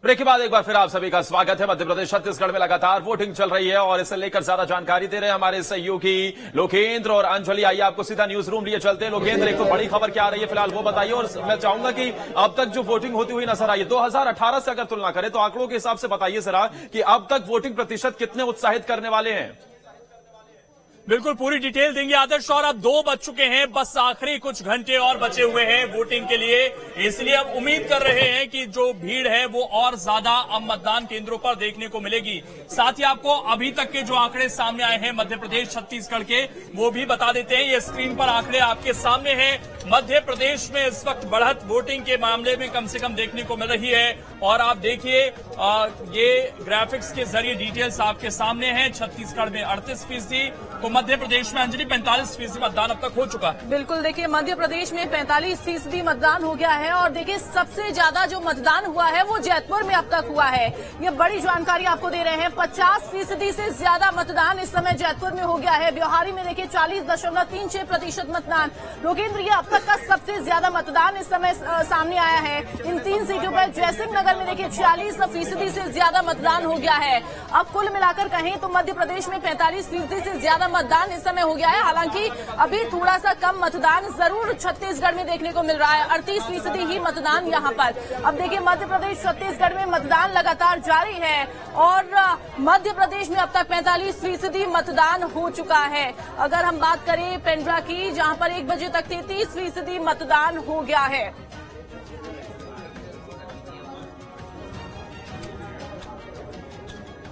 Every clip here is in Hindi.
ब्रेक के बाद एक बार फिर आप सभी का स्वागत है। मध्य प्रदेश छत्तीसगढ़ में लगातार वोटिंग चल रही है और इसे लेकर ज्यादा जानकारी दे रहे हैं हमारे सहयोगी लोकेंद्र और अंजलि। आइए आपको सीधा न्यूज रूम लिए चलते हैं। लोकेंद्र, एक तो बड़ी खबर क्या आ रही है फिलहाल वो बताइए, और मैं चाहूंगा कि अब तक जो वोटिंग होती हुई नजर आई है 2018 से अगर तुलना करें तो आंकड़ों के हिसाब से बताइए जरा कि अब तक वोटिंग प्रतिशत कितने उत्साहित करने वाले हैं। बिल्कुल पूरी डिटेल देंगे आदर्श। और अब 2 बज चुके हैं, बस आखिरी कुछ घंटे और बचे हुए हैं वोटिंग के लिए, इसलिए अब उम्मीद कर रहे हैं कि जो भीड़ है वो और ज्यादा अब मतदान केंद्रों पर देखने को मिलेगी। साथ ही आपको अभी तक के जो आंकड़े सामने आए हैं मध्य प्रदेश छत्तीसगढ़ के वो भी बता देते हैं। ये स्क्रीन पर आंकड़े आपके सामने हैं। मध्य प्रदेश में इस वक्त बढ़त वोटिंग के मामले में कम से कम देखने को मिल रही है। और आप देखिए ये ग्राफिक्स के जरिए डिटेल्स आपके सामने हैं। छत्तीसगढ़ में 38%, तो मध्य प्रदेश में अंजलि 45% मतदान अब तक हो चुका है। बिल्कुल, देखिए मध्य प्रदेश में 45% मतदान हो गया है। और देखिए सबसे ज्यादा जो मतदान हुआ है वो जैतपुर में अब तक हुआ है। ये बड़ी जानकारी आपको दे रहे हैं। 50% से ज्यादा मतदान इस समय जैतपुर में हो गया है। ब्योहारी में देखिए 40.36% मतदान। लोकेंद्र, ये अब तक का सबसे ज्यादा मतदान इस समय सामने आया है इन 3 सीटों पर। जयसिंह नगर में देखिए 46% से ज्यादा मतदान हो गया है। अब कुल मिलाकर कहें तो मध्य प्रदेश में 45% से ज्यादा मतदान इस समय हो गया है। हालांकि अभी थोड़ा सा कम मतदान जरूर छत्तीसगढ़ में देखने को मिल रहा है। 38% ही मतदान यहाँ पर। अब देखिए मध्य प्रदेश छत्तीसगढ़ में मतदान लगातार जारी है और मध्य प्रदेश में अब तक 45% मतदान हो चुका है। अगर हम बात करें पेंड्रा की, जहां पर 1 बजे तक 33% मतदान हो गया है।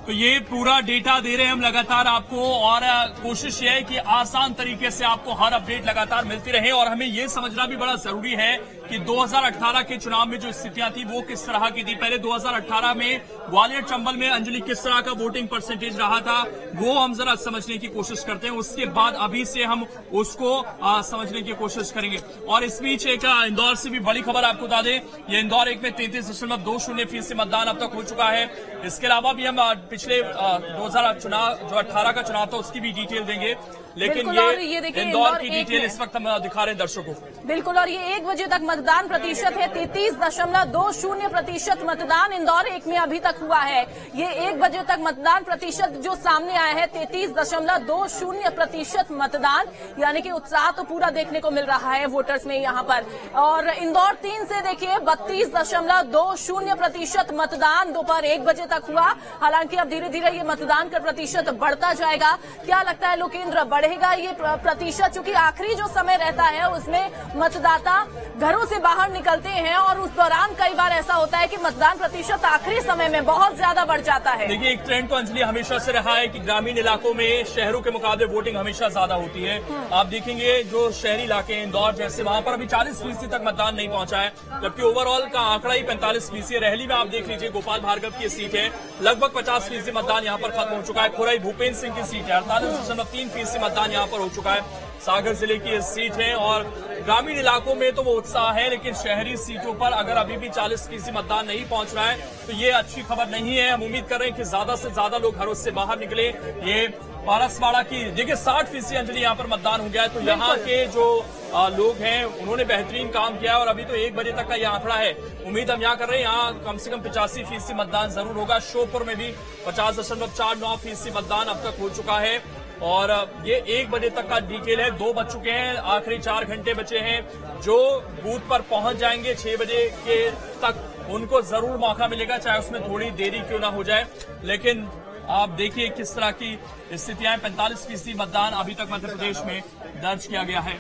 तो ये पूरा डेटा दे रहे हैं हम लगातार आपको, और कोशिश ये है कि आसान तरीके से आपको हर अपडेट लगातार मिलती रहे। और हमें ये समझना भी बड़ा जरूरी है कि 2018 के चुनाव में जो स्थितियां थी वो किस तरह की थी। पहले 2018 में ग्वालियर चंबल में अंजलि किस तरह का वोटिंग परसेंटेज रहा था वो हम जरा समझने की कोशिश करते हैं। उसके बाद अभी से हम उसको समझने की कोशिश करेंगे। और इस बीच एक इंदौर से भी बड़ी खबर आपको बता दें। ये इंदौर 1 में 33.20% मतदान अब तक हो चुका है। इसके अलावा भी हम पिछले 2018 का चुनाव था उसकी भी डिटेल देंगे, लेकिन ये इंदौर की डिटेल इस वक्त हम दिखा रहे हैं दर्शकों को। बिल्कुल, और ये 1 बजे तक मतदान प्रतिशत है 33.20% मतदान इंदौर 1 में अभी तक हुआ है। ये 1 बजे तक मतदान प्रतिशत जो सामने आया है 33.20% मतदान, यानी कि उत्साह तो पूरा देखने को मिल रहा है वोटर्स में यहाँ पर। और इंदौर 3 से देखिए 32.20% मतदान दोपहर 1 बजे तक हुआ। हालांकि अब धीरे धीरे ये मतदान का प्रतिशत बढ़ता जाएगा। क्या लगता है लोकेंद्र, बढ़ेगा ये प्रतिशत? चूंकि आखिरी जो समय रहता है उसमें मतदाता घरों से बाहर निकलते हैं और उस दौरान कई बार ऐसा होता है कि मतदान प्रतिशत आखिरी समय में बहुत ज्यादा बढ़ जाता है। देखिए एक ट्रेंड तो अंजलि हमेशा से रहा है कि ग्रामीण इलाकों में शहरों के मुकाबले वोटिंग हमेशा ज्यादा होती है। आप देखेंगे जो शहरी इलाके हैं इंदौर जैसे, वहां पर अभी 40% तक मतदान नहीं पहुंचा है, जबकि ओवरऑल का आंकड़ा ही 45%। रहली में आप देख लीजिए गोपाल भार्गव की सीट है, लगभग 50% मतदान यहाँ पर खत्म हो चुका है। खुराई भूपेंद्र सिंह की सीट है, 48.3% मतदान यहाँ पर हो चुका है। सागर जिले की सीट है और ग्रामीण इलाकों में तो वो उत्साह है, लेकिन शहरी सीटों पर अगर अभी भी 40% मतदान नहीं पहुंच रहा है तो ये अच्छी खबर नहीं है। हम उम्मीद कर रहे हैं कि ज्यादा से ज्यादा लोग घरों से बाहर निकले। ये पारसवाड़ा की देखिए 60% अंजलि यहाँ पर मतदान हो गया है। तो यहाँ के जो लोग हैं उन्होंने बेहतरीन काम किया और अभी तो 1 बजे तक का ये आंकड़ा है। उम्मीद हम यहाँ कर रहे हैं यहाँ कम से कम 85% मतदान जरूर होगा। श्योपुर में भी 50.49% मतदान अब तक हो चुका है। और ये 1 बजे तक का डिटेल है। 2 बज चुके हैं, आखिरी 4 घंटे बचे हैं। जो बूथ पर पहुंच जाएंगे 6 बजे के तक उनको जरूर मौका मिलेगा, चाहे उसमें थोड़ी देरी क्यों ना हो जाए। लेकिन आप देखिए किस तरह की स्थितियां। 45% मतदान अभी तक मध्य प्रदेश में दर्ज किया गया है।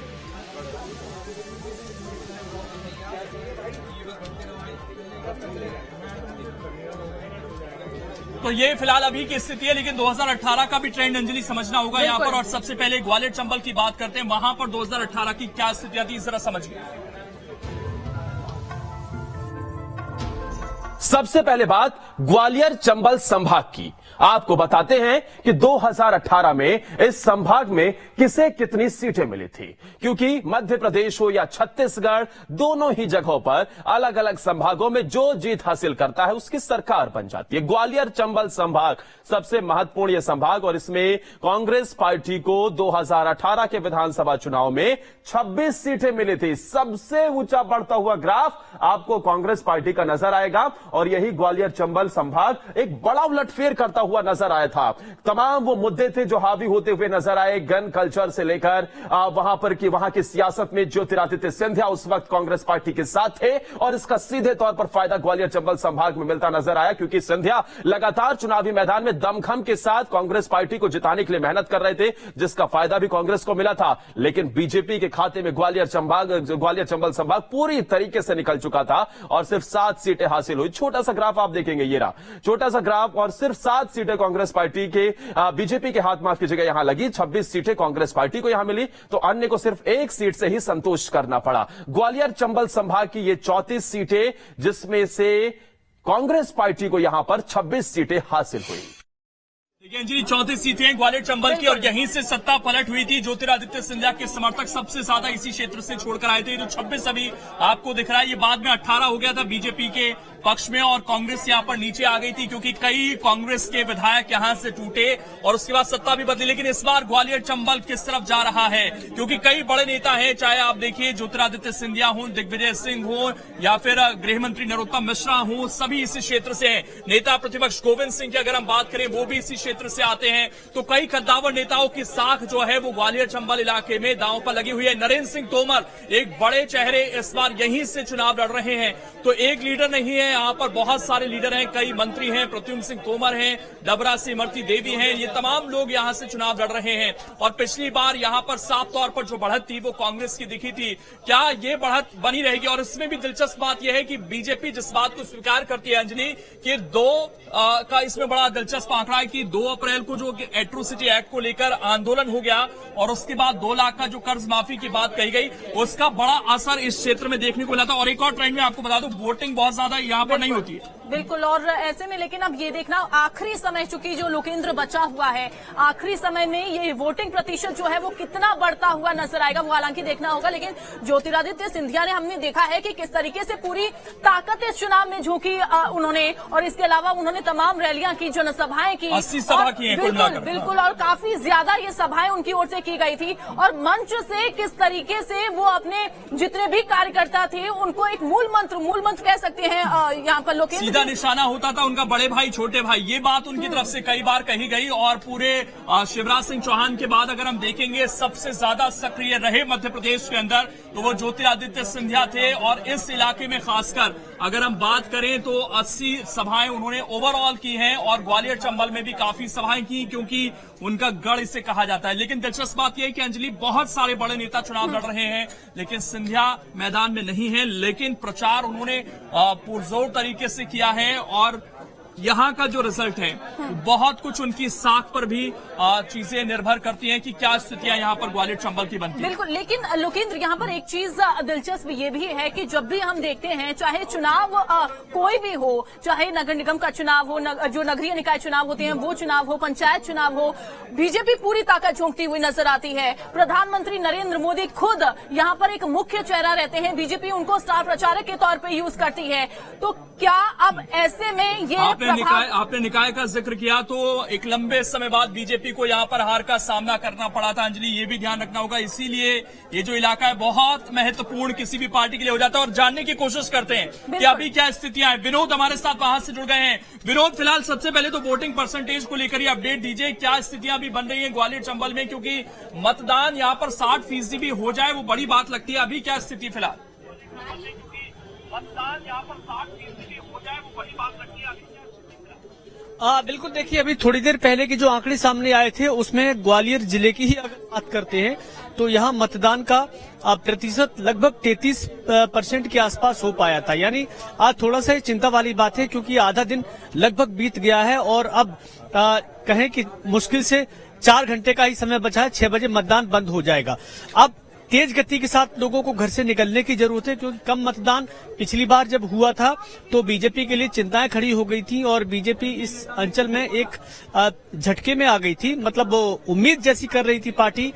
तो ये फिलहाल अभी की स्थिति है, लेकिन 2018 का भी ट्रेंड अंजलि समझना होगा यहाँ पर। और सबसे पहले ग्वालियर चंबल की बात करते हैं, वहां पर 2018 की क्या स्थितियां थी जरा समझिए। सबसे पहले बात ग्वालियर चंबल संभाग की। आपको बताते हैं कि 2018 में इस संभाग में किसे कितनी सीटें मिली थी, क्योंकि मध्य प्रदेश हो या छत्तीसगढ़, दोनों ही जगहों पर अलग अलग संभागों में जो जीत हासिल करता है उसकी सरकार बन जाती है। ग्वालियर चंबल संभाग सबसे महत्वपूर्ण यह संभाग, और इसमें कांग्रेस पार्टी को 2018 के विधानसभा चुनाव में 26 सीटें मिली थी। सबसे ऊंचा बढ़ता हुआ ग्राफ आपको कांग्रेस पार्टी का नजर आएगा, और यही ग्वालियर चंबल संभाग एक बड़ा उलटफेर करता हुआ नजर आया था। तमाम वो मुद्दे थे जो हावी होते हुए नजर आए, गन कल्चर से लेकर वहां की सियासत में ज्योतिरादित्य सिंधिया उस वक्त कांग्रेस पार्टी के साथ थे, और इसका सीधे तौर पर फायदा ग्वालियर चंबल संभाग में मिलता नजर आया, क्योंकि सिंधिया लगातार चुनावी मैदान में दमखम के साथ कांग्रेस पार्टी को जिताने के लिए मेहनत कर रहे थे, जिसका फायदा भी कांग्रेस को मिला था। लेकिन बीजेपी के खाते में ग्वालियर चंबल संभाग पूरी तरीके से निकल चुका था, और सिर्फ 7 सीटें हासिल हुई। छोटा सा ग्राफ आप देखेंगे, ये रहा छोटा सा ग्राफ, और सिर्फ 7 सीटें कांग्रेस पार्टी के बीजेपी के हाथ, माफ कीजिएगा, यहां लगी। 26 सीटें कांग्रेस पार्टी को यहां मिली, तो अन्य को सिर्फ 1 सीट से ही संतोष करना पड़ा। ग्वालियर चंबल संभाग की ये 34 सीटें, जिसमें से कांग्रेस पार्टी को यहां पर 26 सीटें हासिल हुई। देखिए अंजलि, 34 सीटें ग्वालियर चंबल की, और यहीं से सत्ता पलट हुई थी। ज्योतिरादित्य सिंधिया के समर्थक सबसे ज्यादा इसी क्षेत्र से छोड़कर आए थे। जो 26 अभी आपको दिख रहा है, ये बाद में 18 हो गया था बीजेपी के पक्ष में, और कांग्रेस यहां पर नीचे आ गई थी, क्योंकि कई कांग्रेस के विधायक यहां से टूटे और उसके बाद सत्ता भी बदली। लेकिन इस बार ग्वालियर चंबल किस तरफ जा रहा है, क्योंकि कई बड़े नेता हैं, चाहे आप देखिए ज्योतिरादित्य सिंधिया हो, दिग्विजय सिंह हो, या फिर गृह मंत्री नरोत्तम मिश्रा हो, सभी इसी क्षेत्र से हैं। नेता प्रतिपक्ष गोविंद सिंह की अगर हम बात करें, वो भी इसी क्षेत्र से आते हैं। तो कई कद्दावर नेताओं की साख जो है वो ग्वालियर चंबल इलाके में दांव पर लगी हुई है। नरेंद्र सिंह तोमर एक बड़े चेहरे इस बार यहीं से चुनाव लड़ रहे हैं। तो एक लीडर नहीं है, यहाँ पर बहुत सारे लीडर हैं, कई मंत्री हैं, प्रद्युम्न सिंह तोमर हैं, डबरा से इमरती देवी हैं, ये तमाम लोग यहाँ से चुनाव लड़ रहे हैं। और पिछली बार यहाँ पर साफ तौर पर जो बढ़त थी वो कांग्रेस की दिखी थी। क्या ये बढ़त बनी रहेगी? और इसमें भी दिलचस्प बात यह है कि बीजेपी जिस बात को स्वीकार करती है अंजलि, कि 2 का इसमें बड़ा दिलचस्प आंकड़ा है कि 2 अप्रैल को जो एट्रोसिटी एक्ट को लेकर आंदोलन हो गया, और उसके बाद 2 लाख का जो कर्ज माफी की बात कही गई, उसका बड़ा असर इस क्षेत्र में देखने को मिला था। और एक और ट्रेंड में आपको बता दूं, वोटिंग बहुत ज्यादा यहाँ पर नहीं होती है। बिल्कुल, और ऐसे में लेकिन अब ये देखना आखिरी समय, चूंकि जो लोकेंद्र बचा हुआ है, आखिरी समय में ये वोटिंग प्रतिशत जो है वो कितना बढ़ता हुआ नजर आएगा, वो हालांकि देखना होगा। लेकिन ज्योतिरादित्य सिंधिया ने, हमने देखा है कि किस तरीके से पूरी ताकत इस चुनाव में झोंकी उन्होंने, और इसके अलावा उन्होंने तमाम रैलियां की, जनसभाएं की, 80 सभा की है बिल्कुल, और काफी ज्यादा ये सभाएं उनकी ओर से की गई थी। और मंच से किस तरीके से वो अपने जितने भी कार्यकर्ता थे उनको एक मूल मंत्र कह सकते हैं, यहाँ पर लोकेंद्र निशाना होता था उनका, बड़े भाई छोटे भाई, ये बात उनकी तरफ से कई बार कही गई। और पूरे शिवराज सिंह चौहान के बाद अगर हम देखेंगे, सबसे ज्यादा सक्रिय रहे मध्य प्रदेश के अंदर तो वो ज्योतिरादित्य सिंधिया थे। और इस इलाके में खासकर अगर हम बात करें तो 80 सभाएं उन्होंने ओवरऑल की हैं, और ग्वालियर चंबल में भी काफी सभाएं की, क्योंकि उनका गढ़ इसे कहा जाता है। लेकिन दिलचस्प बात यह है कि अंजलि, बहुत सारे बड़े नेता चुनाव लड़ रहे हैं, लेकिन सिंधिया मैदान में नहीं है। लेकिन प्रचार उन्होंने पुरजोर तरीके से किया है, और यहाँ का जो रिजल्ट है बहुत कुछ उनकी साख पर भी चीजें निर्भर करती हैं कि क्या स्थितियां यहाँ पर ग्वालियर चंबल की बनती हैं। बिल्कुल, लेकिन लोकेंद्र, यहाँ पर एक चीज दिलचस्प ये भी है कि जब भी हम देखते हैं, चाहे चुनाव कोई भी हो, चाहे नगर निगम का चुनाव हो, जो नगरीय निकाय चुनाव होते हैं वो चुनाव हो, पंचायत चुनाव हो, बीजेपी पूरी ताकत झोंकती हुई नजर आती है। प्रधानमंत्री नरेंद्र मोदी खुद यहाँ पर एक मुख्य चेहरा रहते हैं, बीजेपी उनको स्टार प्रचारक के तौर पर यूज करती है। तो क्या अब ऐसे में ये आपने निकाय का जिक्र किया, तो एक लंबे समय बाद बीजेपी को यहाँ पर हार का सामना करना पड़ा था अंजलि, ये भी ध्यान रखना होगा। इसीलिए ये जो इलाका है बहुत महत्वपूर्ण किसी भी पार्टी के लिए हो जाता है, और जानने की कोशिश करते हैं कि अभी क्या स्थितियां हैं। विनोद हमारे साथ वहां से जुड़ गए हैं। विनोद, फिलहाल सबसे पहले तो वोटिंग परसेंटेज को लेकर अपडेट दीजिए, क्या स्थितियां अभी बन रही है ग्वालियर चंबल में, क्योंकि मतदान यहाँ पर 60% भी हो जाए वो बड़ी बात लगती है। अभी क्या स्थिति फिलहाल? मतदान यहाँ पर 60% भी हो जाए वो बड़ी बात लगती है। बिल्कुल, देखिए अभी थोड़ी देर पहले के जो आंकड़े सामने आए थे उसमें ग्वालियर जिले की ही अगर बात करते हैं तो यहाँ मतदान का प्रतिशत लगभग 33% के आसपास हो पाया था। यानी आज थोड़ा सा चिंता वाली बात है, क्योंकि आधा दिन लगभग बीत गया है और अब कहें कि मुश्किल से 4 घंटे का ही समय बचा है, 6 बजे मतदान बंद हो जाएगा। अब तेज गति के साथ लोगों को घर से निकलने की जरूरत है, क्योंकि कम मतदान पिछली बार जब हुआ था तो बीजेपी के लिए चिंताएं खड़ी हो गई थी और बीजेपी इस अंचल में एक झटके में आ गई थी। मतलब वो उम्मीद जैसी कर रही थी पार्टी।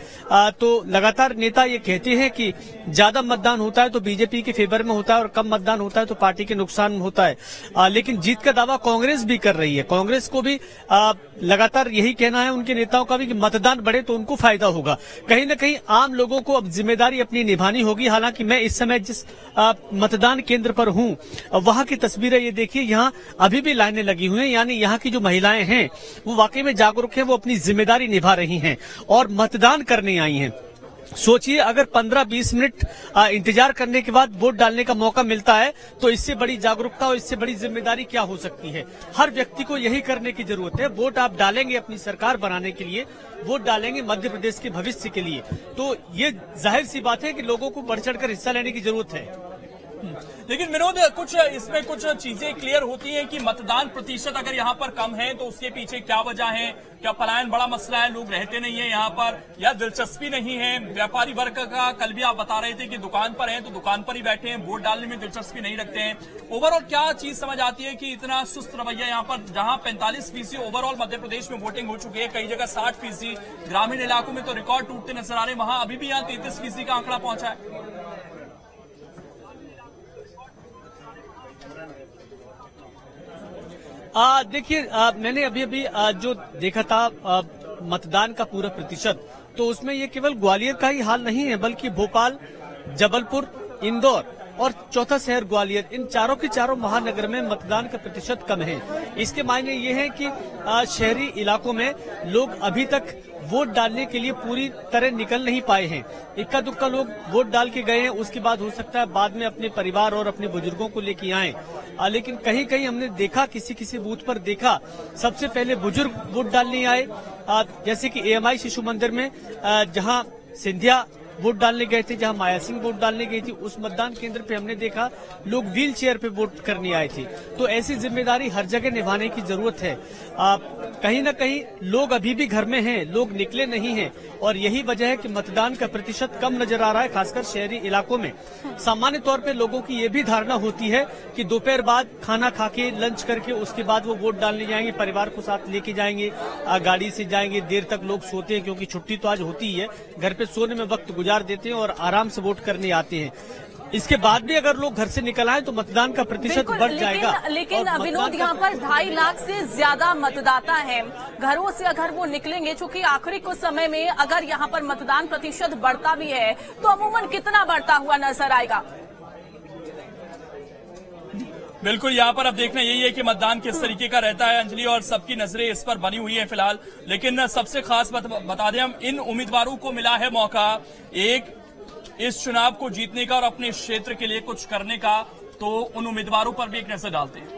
तो लगातार नेता ये कहते हैं कि ज्यादा मतदान होता है तो बीजेपी के फेवर में होता है और कम मतदान होता है तो पार्टी के नुकसान में होता है। लेकिन जीत का दावा कांग्रेस भी कर रही है। कांग्रेस को भी लगातार यही कहना है उनके नेताओं का भी कि मतदान बढ़े तो उनको फायदा होगा। कहीं न कहीं आम लोगों को अब जिम्मेदारी अपनी निभानी होगी। हालांकि मैं इस समय जिस मतदान केंद्र पर हूं वहां की तस्वीरें ये देखिए, यहाँ अभी भी लाइनें लगी हुई हैं। यानी यहाँ की जो महिलाएं हैं वो वाकई में जागरूक हैं, वो अपनी जिम्मेदारी निभा रही हैं और मतदान करने आई हैं। सोचिए अगर 15-20 मिनट इंतजार करने के बाद वोट डालने का मौका मिलता है तो इससे बड़ी जागरूकता और इससे बड़ी जिम्मेदारी क्या हो सकती है। हर व्यक्ति को यही करने की जरूरत है। वोट आप डालेंगे अपनी सरकार बनाने के लिए, वोट डालेंगे मध्य प्रदेश के भविष्य के लिए, तो ये जाहिर सी बात है कि लोगों को बढ़ चढ़कर हिस्सा लेने की जरूरत है। लेकिन विनोद, कुछ इसमें कुछ चीजें क्लियर होती हैं कि मतदान प्रतिशत अगर यहाँ पर कम है तो उसके पीछे क्या वजह है? क्या पलायन बड़ा मसला है, लोग रहते नहीं है यहाँ पर, या दिलचस्पी नहीं है व्यापारी वर्ग का? कल भी आप बता रहे थे कि दुकान पर हैं तो दुकान पर ही बैठे हैं, वोट डालने में दिलचस्पी नहीं रखते हैं। ओवरऑल क्या चीज समझ आती है कि इतना सुस्त रवैया यहाँ पर, जहां 45% ओवरऑल मध्य प्रदेश में वोटिंग हो चुकी है, कई जगह 60%, ग्रामीण इलाकों में तो रिकॉर्ड टूटते नजर आ रहे हैं, वहां अभी भी यहाँ 33% का आंकड़ा पहुंचा है। देखिए, मैंने अभी जो देखा था मतदान का पूरा प्रतिशत, तो उसमें ये केवल ग्वालियर का ही हाल नहीं है, बल्कि भोपाल, जबलपुर, इंदौर और चौथा शहर ग्वालियर, इन चारों के चारों महानगर में मतदान का प्रतिशत कम है। इसके मायने ये हैं कि शहरी इलाकों में लोग अभी तक वोट डालने के लिए पूरी तरह निकल नहीं पाए हैं। इक्का दुक्का लोग वोट डाल के गए हैं, उसके बाद हो सकता है बाद में अपने परिवार और अपने बुजुर्गों को लेके आए। लेकिन कहीं कहीं हमने देखा, किसी किसी बूथ पर देखा, सबसे पहले बुजुर्ग वोट डालने आए। जैसे कि AMI शिशु मंदिर में जहां सिंधिया वोट डालने गए थे, जहां माया सिंह वोट डालने गई थी, उस मतदान केंद्र पे हमने देखा लोग व्हील चेयर पे वोट करने आए थे। तो ऐसी जिम्मेदारी हर जगह निभाने की जरूरत है। कहीं न कहीं लोग अभी भी घर में हैं, लोग निकले नहीं हैं और यही वजह है कि मतदान का प्रतिशत कम नजर आ रहा है, खासकर शहरी इलाकों में। सामान्य तौर पे लोगों की ये भी धारणा होती है कि दोपहर बाद खाना खा के, लंच करके उसके बाद वो वोट डालने जाएंगे, परिवार को साथ लेके जाएंगे, गाड़ी से जाएंगे। देर तक लोग सोते हैं क्योंकि छुट्टी तो आज होती ही है, घर पे सोने में वक्त गुजार देते हैं और आराम से वोट करने आते हैं। इसके बाद भी अगर लोग घर से निकल आए तो मतदान का प्रतिशत बढ़ जाएगा। लेकिन विनोद, यहाँ पर 2.5 लाख से ज्यादा मतदाता हैं। घरों से अगर वो निकलेंगे, चूंकि आखिरी कुछ समय में अगर यहाँ पर मतदान प्रतिशत बढ़ता भी है तो अमूमन कितना बढ़ता हुआ नजर आएगा? बिल्कुल, यहाँ पर अब देखना यही है कि मतदान किस तरीके का रहता है अंजलि, और सबकी नजरें इस पर बनी हुई हैं फिलहाल। लेकिन सबसे खास बता दें, हम इन उम्मीदवारों को मिला है मौका एक इस चुनाव को जीतने का और अपने क्षेत्र के लिए कुछ करने का, तो उन उम्मीदवारों पर भी एक नजर डालते हैं।